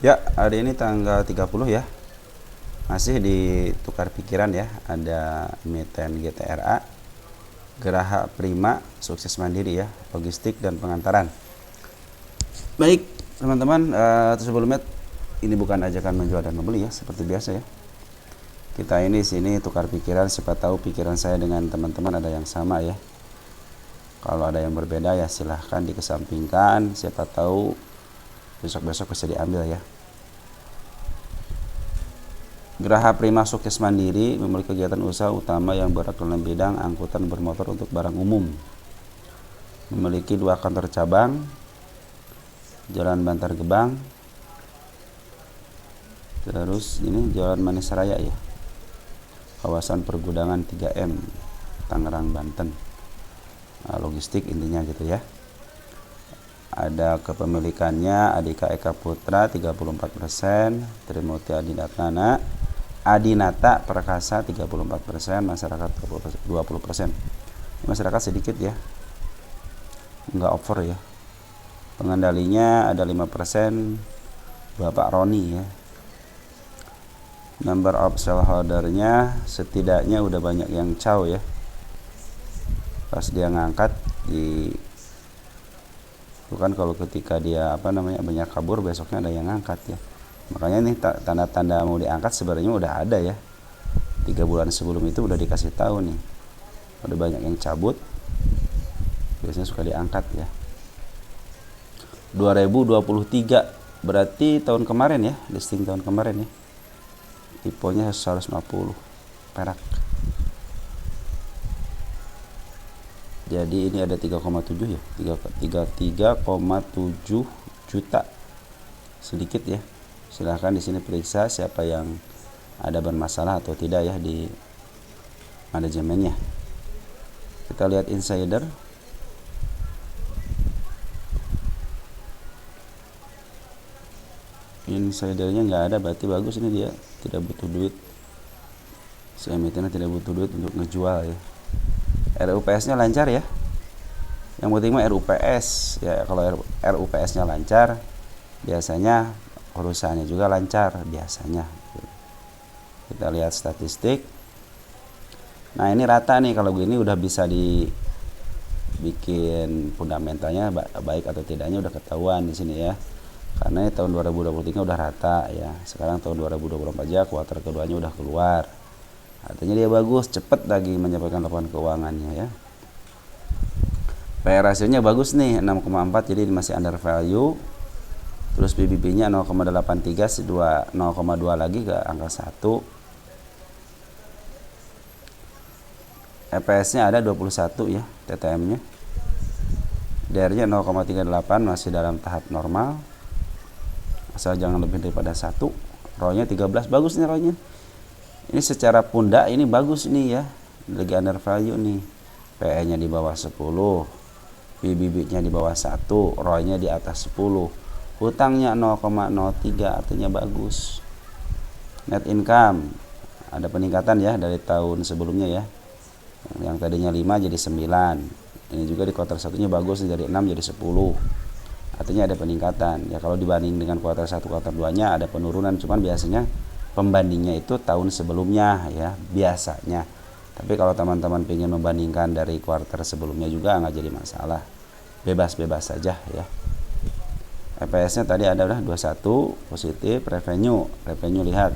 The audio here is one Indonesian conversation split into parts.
Ya, hari ini tanggal 30 ya. Masih di tukar pikiran ya. Ada emiten GTRA, Geraha Prima, Sukses Mandiri ya, logistik dan pengantaran. Baik, teman-teman, sebelumnya ini bukan ajakan menjual dan membeli ya, seperti biasa ya. Kita ini sini tukar pikiran, siapa tahu pikiran saya dengan teman-teman ada yang sama ya. Kalau ada yang berbeda ya silahkan dikesampingkan, siapa tahu besok-besok bisa diambil ya. Geraha Prima Sukses Mandiri memiliki kegiatan usaha utama yang bergerak dalam bidang angkutan bermotor untuk barang umum. Memiliki 2 kantor cabang, Jalan Bantar Gebang, terus ini Jalan Manis Raya ya, kawasan pergudangan 3M, Tangerang, Banten. Nah, logistik intinya gitu ya. Ada kepemilikannya Adika Eka Putra 34%, Trimurti Adinata Perkasa 34%, masyarakat 20%. Masyarakat sedikit ya, nggak over ya. Pengendalinya ada 5%, Bapak Roni ya. Number of shareholdernya setidaknya udah banyak yang caw ya. Pas dia ngangkat di itu kan, kalau ketika dia banyak kabur, besoknya ada yang ngangkat ya. Makanya nih tanda-tanda mau diangkat sebenarnya udah ada ya. 3 bulan sebelum itu udah dikasih tahu nih, udah banyak yang cabut, biasanya suka diangkat ya. 2023 berarti tahun kemarin ya, listing tahun kemarin ya. Tipenya 150 perak. Jadi ini ada 3,7 ya, 3,7 juta, sedikit ya. Silahkan di sini periksa siapa yang ada bermasalah atau tidak ya di manajemennya. Kita lihat insider. Insidernya nggak ada, berarti bagus ini, dia tidak butuh duit. Si emitennya tidak butuh duit untuk ngejual ya. RUPS-nya lancar ya. Yang penting mah RUPS ya. Kalau RUPS-nya lancar, biasanya perusahaannya juga lancar biasanya. Kita lihat statistik. Nah, ini rata nih, kalau gini udah bisa dibikin fundamentalnya baik atau tidaknya udah ketahuan di sini ya. Karena tahun 2023 udah rata ya. Sekarang tahun 2024 aja kuartal keduanya udah keluar. Artinya dia bagus, cepet lagi menyampaikan laporan keuangannya ya. PE rasionya bagus nih, 6,4, jadi masih under value. Terus PBB-nya 0,83, 0,2 lagi ke angka 1. EPS-nya ada 21 ya, TTM-nya. DR-nya 0,38, masih dalam tahap normal. Asal jangan lebih daripada 1. ROE-nya 13, bagus nih ROE-nya. Ini secara pundak ini bagus nih ya, lagi under value nih. PE-nya di bawah 10, PBB-nya di bawah 1, ROE-nya di atas 10. Hutangnya 0,03, artinya bagus. Net income ada peningkatan ya dari tahun sebelumnya ya. Yang tadinya 5 jadi 9. Ini juga di kuartal 1-nya bagus, dari 6 jadi 10. Artinya ada peningkatan. Ya kalau dibanding dengan kuartal 1, kuartal 2-nya ada penurunan, cuman biasanya pembandingnya itu tahun sebelumnya ya, biasanya. Tapi kalau teman-teman ingin membandingkan dari kuartal sebelumnya juga nggak jadi masalah. Bebas-bebas saja ya. EPS-nya tadi ada udah 21, positif. Revenue lihat.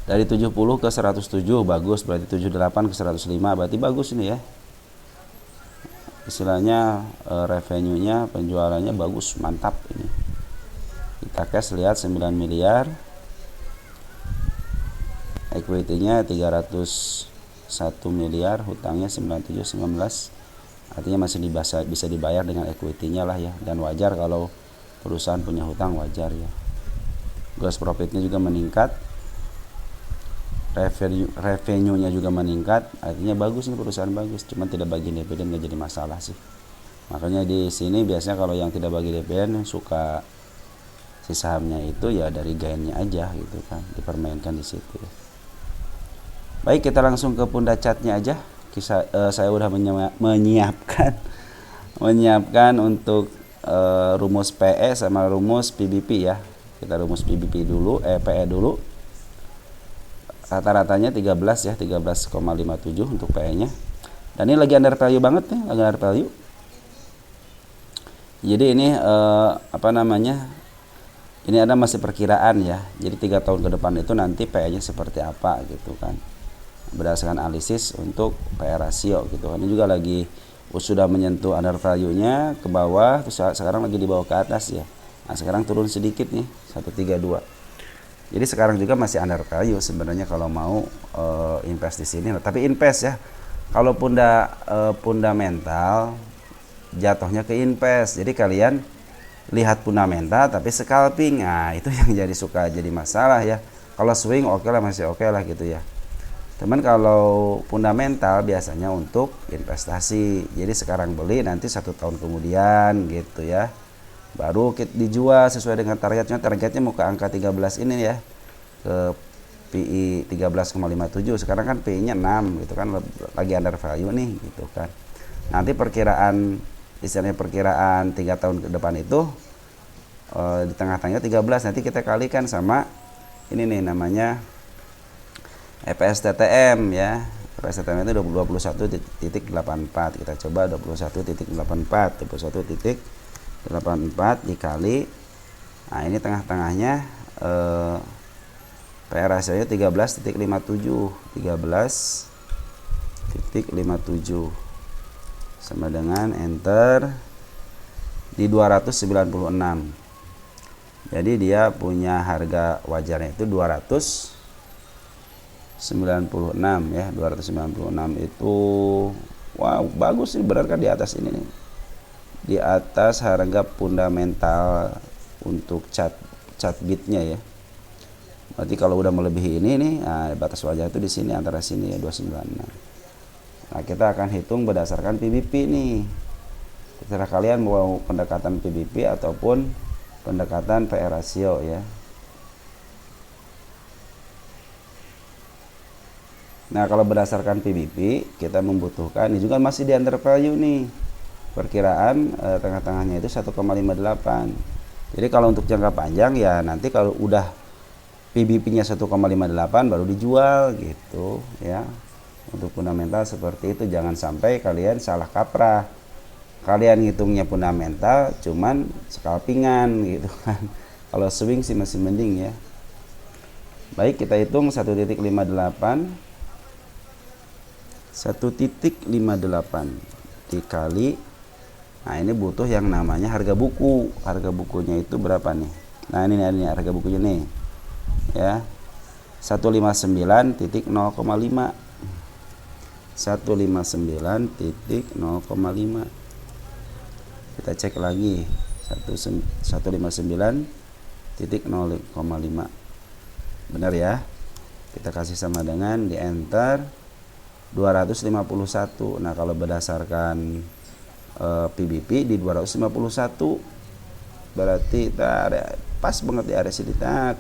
Dari 70 ke 107 bagus, berarti 78 ke 105 berarti bagus ini ya. Istilahnya revenue-nya, penjualannya bagus, mantap ini. Kita cash lihat 9 miliar. Equity-nya 301 miliar, hutangnya 97,19. Artinya masih bisa dibayar dengan equity-nya lah ya, dan wajar kalau perusahaan punya hutang, wajar ya. Gross profit-nya juga meningkat. Revenue-nya juga meningkat, artinya bagus nih, perusahaan bagus, cuman tidak bagi dividen nggak jadi masalah sih. Makanya di sini biasanya kalau yang tidak bagi dividen suka si sahamnya itu ya dari gainnya aja gitu kan, dipermainkan di situ ya. Baik, kita langsung ke Punda Chatnya aja. Saya udah menyiapkan untuk rumus PE sama rumus PBP ya. Kita rumus PBP dulu, PE dulu. Rata-ratanya 13 ya, 13,57 untuk PE-nya. Dan ini lagi under value banget nih, lagi under value. Jadi ini apa namanya? Ini ada masih perkiraan ya. Jadi 3 tahun ke depan itu nanti PE-nya seperti apa gitu kan. Berdasarkan analisis untuk PE rasio gitu kan. Ini juga lagi sudah menyentuh under value-nya ke bawah, terus sekarang lagi di bawah ke atas ya. Nah, sekarang turun sedikit nih, 132. Jadi sekarang juga masih under value sebenarnya kalau mau invest di sini. Tapi invest ya. Kalau fundamental jatuhnya ke invest. Jadi kalian lihat fundamental tapi scalping. Nah, itu yang jadi masalah ya. Kalau swing oke lah, masih oke lah gitu ya. Teman, kalau fundamental biasanya untuk investasi. Jadi sekarang beli, nanti 1 tahun kemudian gitu ya. Baru kita dijual sesuai dengan targetnya. Targetnya mau ke angka 13 ini ya. Ke PI 13,57. Sekarang kan PI-nya 6 gitu kan, lagi under value nih gitu kan. Nanti perkiraan 3 tahun ke depan itu di tengah-tengahnya 13, nanti kita kalikan sama ini nih namanya EPS TTM ya. EPS TTM itu 21.84. Kita coba 21.84, 21.84 dikali. Nah, ini tengah-tengahnya PE rasionya 13.57. 13.57 sama dengan enter di 296. Jadi dia punya harga wajarnya itu 296 ya. 296 itu wow, bagus sih, benar kan di atas ini nih. Di atas harga fundamental untuk chart bitnya ya. Berarti kalau udah melebihi ini nih, nah, batas wajar itu di sini, antara sini ya, 296. Nah, kita akan hitung berdasarkan PBP nih. Terserah kalian mau pendekatan PBP ataupun pendekatan PE rasio ya. Nah, kalau berdasarkan PBP kita membutuhkan, ini juga masih di under value nih. Perkiraan tengah-tengahnya itu 1,58. Jadi kalau untuk jangka panjang ya nanti kalau udah PBP-nya 1,58 baru dijual gitu ya. Untuk fundamental seperti itu, jangan sampai kalian salah kaprah. Kalian ngitungnya fundamental cuman scalpingan gitu kan. Kalau swing sih masih mending ya. Baik, kita hitung 1.58 dikali, nah ini butuh yang namanya harga buku. Harga bukunya itu berapa nih? Nah ini harga bukunya nih ya, 159.05. 159.05. Kita cek lagi 159.05. Benar ya. Kita kasih sama dengan di enter 251. Nah, kalau berdasarkan PBP di 251 berarti pas banget di area sini. Nah,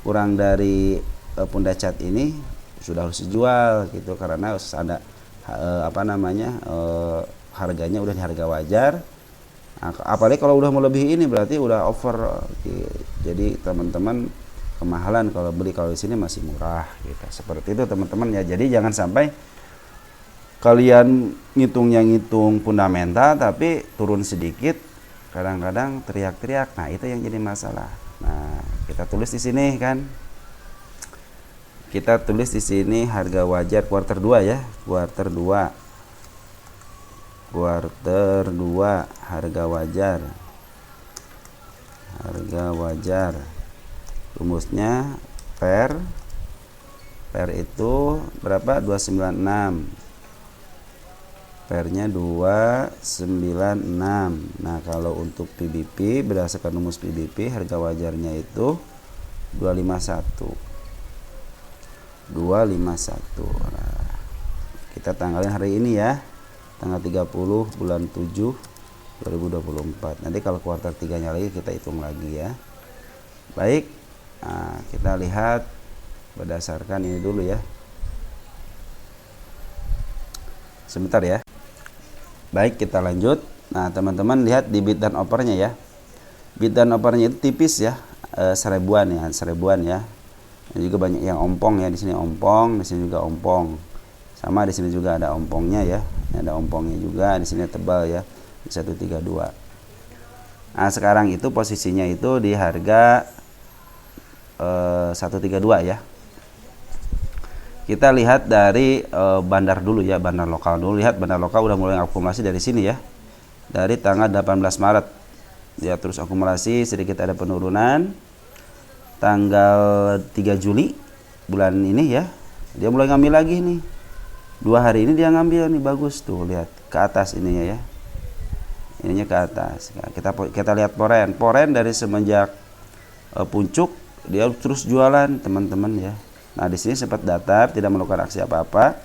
kurang dari punda cat ini sudah harus dijual gitu, karena harus ada harganya udah di harga wajar. Nah, apalagi kalau udah melebihi ini berarti udah over. Jadi teman-teman kemahalan kalau beli, kalau di sini masih murah gitu. Seperti itu teman-teman ya. Jadi jangan sampai kalian ngitung fundamental tapi turun sedikit, kadang-kadang teriak-teriak. Nah, itu yang jadi masalah. Nah, kita tulis di sini kan. Kita tulis di sini harga wajar kuarter 2 ya. Kuarter 2 harga wajar. Rumusnya per itu berapa? 296. Pernya 296. Nah, kalau untuk PBP berdasarkan rumus PBP harga wajarnya itu 251. Nah, kita tanggalin hari ini ya. Tanggal 30 bulan 7 2024. Nanti kalau kuartal 3-nya lagi kita hitung lagi ya. Baik. Nah, kita lihat berdasarkan ini dulu ya. Sebentar ya. Baik, kita lanjut. Nah, teman-teman lihat di bid dan offernya ya. Bid dan offernya itu tipis ya. seribuan ya. Dan juga banyak yang ompong ya, di sini ompong, di sini juga ompong. Sama di sini juga ada ompongnya ya. Ini ada ompongnya juga, di sini tebal ya. Di 132. Nah, sekarang itu posisinya itu di harga 132 ya. Kita lihat dari bandar dulu ya, bandar lokal dulu. Lihat bandar lokal udah mulai akumulasi dari sini ya. Dari tanggal 18 Maret. Ya, terus akumulasi sedikit ada penurunan. Tanggal 3 Juli bulan ini ya. Dia mulai ngambil lagi nih. 2 hari ini dia ngambil nih, bagus tuh, lihat ke atas ininya ya. Ininya ke atas. Nah, kita lihat poren dari semenjak puncuk dia terus jualan teman-teman ya. Nah, di sini sempat datar, tidak melakukan aksi apa-apa.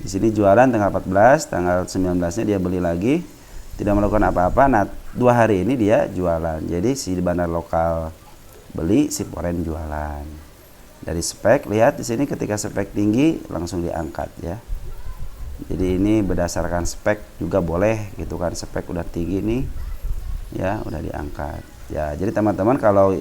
Di sini jualan tanggal 14, tanggal 19-nya dia beli lagi, tidak melakukan apa-apa. Nah, 2 hari ini dia jualan. Jadi si bandar lokal beli, si poren jualan. Dari spek, lihat di sini ketika spek tinggi langsung diangkat ya. Jadi ini berdasarkan spek juga boleh gitu kan, spek udah tinggi nih ya, udah diangkat ya. Jadi teman-teman kalau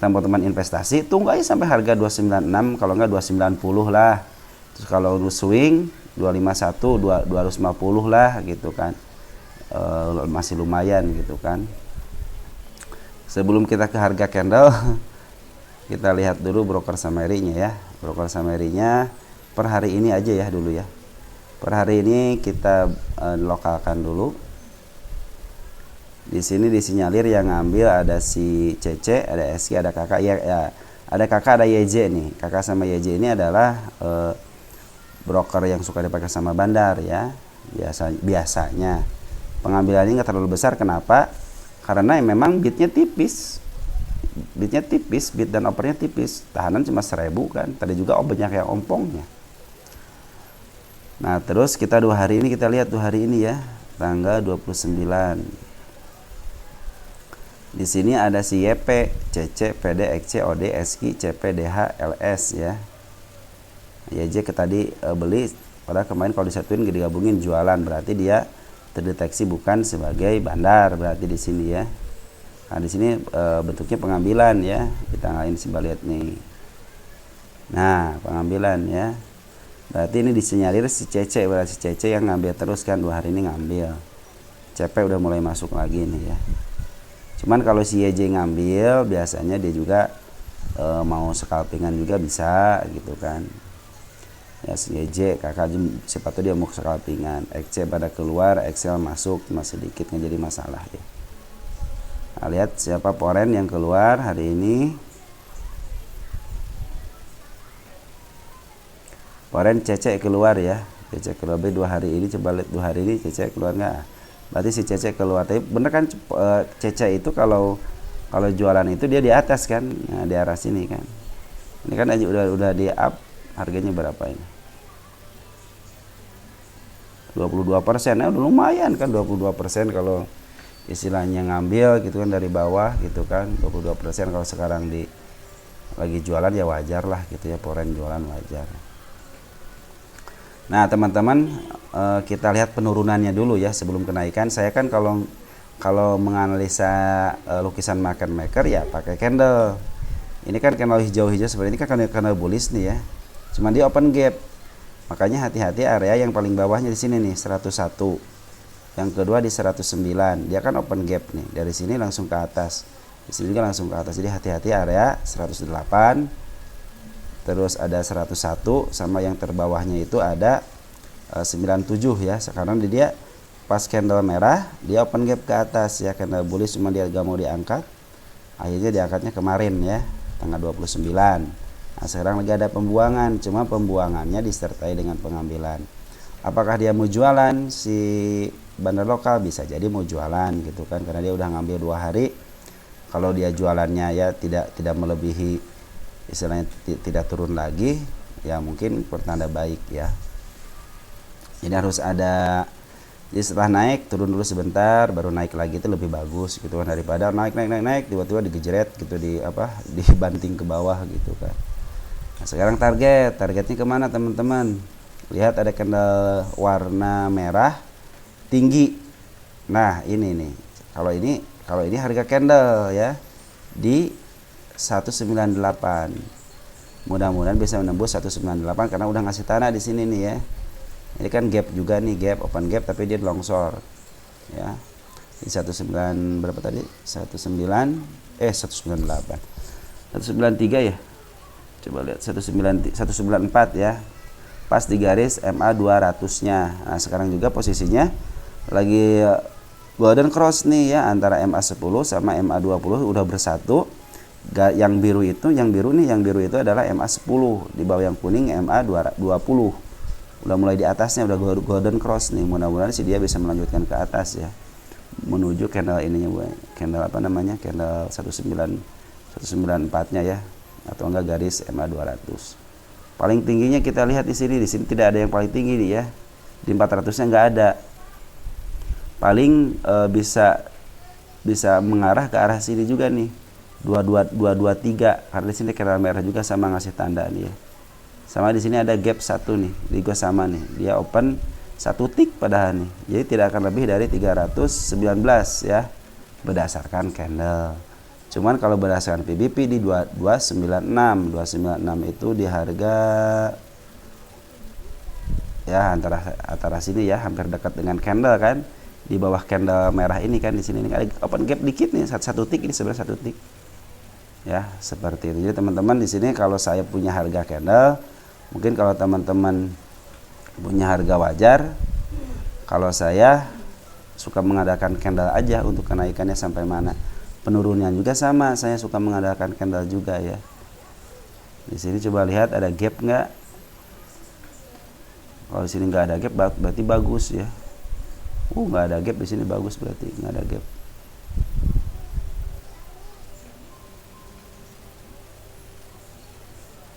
teman-teman investasi tunggu aja sampai harga 296, kalau enggak 290 lah. Terus kalau swing 251, 250 lah gitu kan. Masih lumayan gitu kan. Sebelum kita ke harga candle kita lihat dulu broker summary-nya ya. Broker summary-nya per hari ini aja ya dulu ya. Per hari ini kita lokalkan dulu. Di sini disinyalir yang ngambil ada si CC, ada SK, ada kakak ya, ada kakak, ada YJ nih. Kakak sama YJ ini adalah broker yang suka dipakai sama bandar ya. Biasanya pengambilannya nggak terlalu besar. Kenapa? Karena memang bidnya tipis. Bid dan opernya tipis. Tahanan cuma 1000 kan. Tadi juga banyak yang ompongnya. Nah, terus kita 2 hari ini kita lihat 2 hari ini ya, tanggal 29. Di sini ada si YP, CC, PD, XC, OD, SK, CP, DH, LS ya. YJ ke tadi beli, padahal kemarin kalau disatuin digabungin jualan, berarti dia terdeteksi bukan sebagai bandar berarti di sini ya. Nah, di sini bentuknya pengambilan ya. Kita ngalahin si lihat nih. Nah, pengambilan ya. Berarti ini disinyalir si CC, berarti si CC yang ngambil terus kan, 2 hari ini ngambil. CP udah mulai masuk lagi nih ya. Cuman kalau si YJ ngambil biasanya dia juga mau scalpingan juga bisa gitu kan. Ya, si YJ kakak siapa tuh dia mau scalpingan. XC pada keluar, Excel masuk cuma sedikit nggak jadi masalah ya. Nah, lihat siapa poren yang keluar hari ini. Poren CC keluar ya. CC keluar 2 hari ini, coba lihat 2 hari ini CC keluar nggak? Berarti si CC keluar. Tapi bener kan CC itu kalau jualan itu dia di atas kan, nah, di arah sini kan. Ini kan aja udah di up, harganya berapa ini? 22%, ya udah lumayan kan 22% kalau istilahnya ngambil gitu kan dari bawah gitu kan. 22% kalau sekarang lagi jualan ya wajar lah gitu ya, poren jualan wajar. Nah, teman-teman, kita lihat penurunannya dulu ya sebelum kenaikan. Saya kan kalau menganalisa lukisan market maker ya pakai candle. Ini kan candle hijau-hijau seperti ini kan candle bullish nih ya. Cuma dia open gap. Makanya hati-hati area yang paling bawahnya di sini nih 101. Yang kedua di 109. Dia kan open gap nih. Dari sini langsung ke atas. Di sini juga langsung ke atas. Jadi hati-hati area 108. Terus ada 101 sama yang terbawahnya itu ada 97 ya. Sekarang dia pas candle merah dia open gap ke atas ya, candle bullish cuma dia gak mau diangkat. Akhirnya diangkatnya kemarin ya, tanggal 29. Nah, sekarang lagi ada pembuangan, cuma pembuangannya disertai dengan pengambilan. Apakah dia mau jualan si bandar lokal? Bisa jadi mau jualan gitu kan, karena dia udah ngambil 2 hari. Kalau dia jualannya ya tidak melebihi, istilahnya tidak turun lagi, ya mungkin pertanda baik ya. Ini harus ada, jadi setelah naik turun dulu sebentar baru naik lagi, itu lebih bagus gitu kan, daripada naik tiba-tiba digejret gitu, dibanting ke bawah gitu kan. Nah, sekarang targetnya kemana teman-teman? Lihat ada candle warna merah tinggi. Nah, ini nih, kalau ini harga candle ya di 198. Mudah-mudahan bisa menembus 198 karena udah ngasih tanda di sini nih ya. Ini kan gap juga nih, gap open gap tapi dia longsor. Ya. Di 19 berapa tadi? 198. 193 ya. Coba lihat 194 ya. Pas di garis MA 200-nya. Nah, sekarang juga posisinya lagi golden cross nih ya, antara MA 10 sama MA 20 udah bersatu. Yang biru itu adalah MA 10, di bawah yang kuning MA 20. Udah mulai di atasnya udah golden cross nih. Mudah-mudahan sih dia bisa melanjutkan ke atas ya. Menuju candle ininya Bu. Candle apa namanya? Candle 194-nya ya, atau enggak garis MA 200. Paling tingginya kita lihat di sini tidak ada yang paling tinggi nih ya. Di 400-nya enggak ada. Paling bisa mengarah ke arah sini juga nih. 223 karena di sini candle merah juga sama ngasih tanda nih ya. Sama di sini ada gap 1 nih, di gua sama nih. Dia open 1 tick padahal nih. Jadi tidak akan lebih dari 319 ya berdasarkan candle. Cuman kalau berdasarkan PBP di 296 itu di harga ya antara sini ya, hampir dekat dengan candle kan. Di bawah candle merah ini kan, di sini ini ada open gap dikit nih, satu tick ini sebenarnya 1 tick. Ya, seperti itu. Jadi teman-teman di sini kalau saya punya harga candle, mungkin kalau teman-teman punya harga wajar, kalau saya suka mengadakan candle aja untuk kenaikannya sampai mana. Penurunannya juga sama, saya suka mengadakan candle juga ya. Di sini coba lihat ada gap nggak? Kalau di sini nggak ada gap berarti bagus ya. Nggak ada gap di sini, bagus berarti nggak ada gap.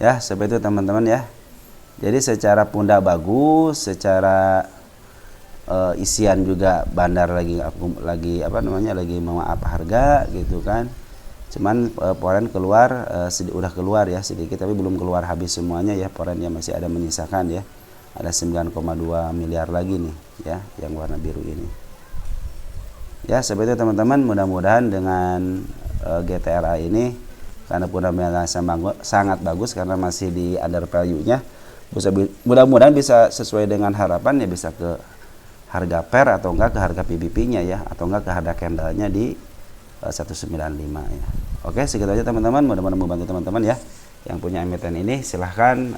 Ya, seperti itu teman-teman ya. Jadi secara pundak bagus, secara isian juga bandar lagi mau apa harga gitu kan. Cuman poren keluar udah keluar ya sedikit, tapi belum keluar habis semuanya ya, porennya masih ada menyisakan ya. Ada 9,2 miliar lagi nih ya yang warna biru ini. Ya, seperti itu teman-teman, mudah-mudahan dengan GTRA ini karena fundamentalnya sangat bagus karena masih di under value-nya, mudah-mudahan bisa sesuai dengan harapan ya, bisa ke harga pair atau enggak ke harga PBP-nya ya, atau enggak ke harga candle-nya di 195 ya. Oke, segitu aja teman-teman, mudah-mudahan membantu teman-teman ya. Yang punya emiten ini silahkan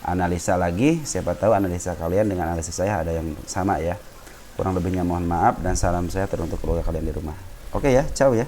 analisa lagi, siapa tahu analisa kalian dengan analisa saya ada yang sama ya. Kurang lebihnya mohon maaf dan salam saya teruntuk keluarga kalian di rumah. Oke ya, ciao ya.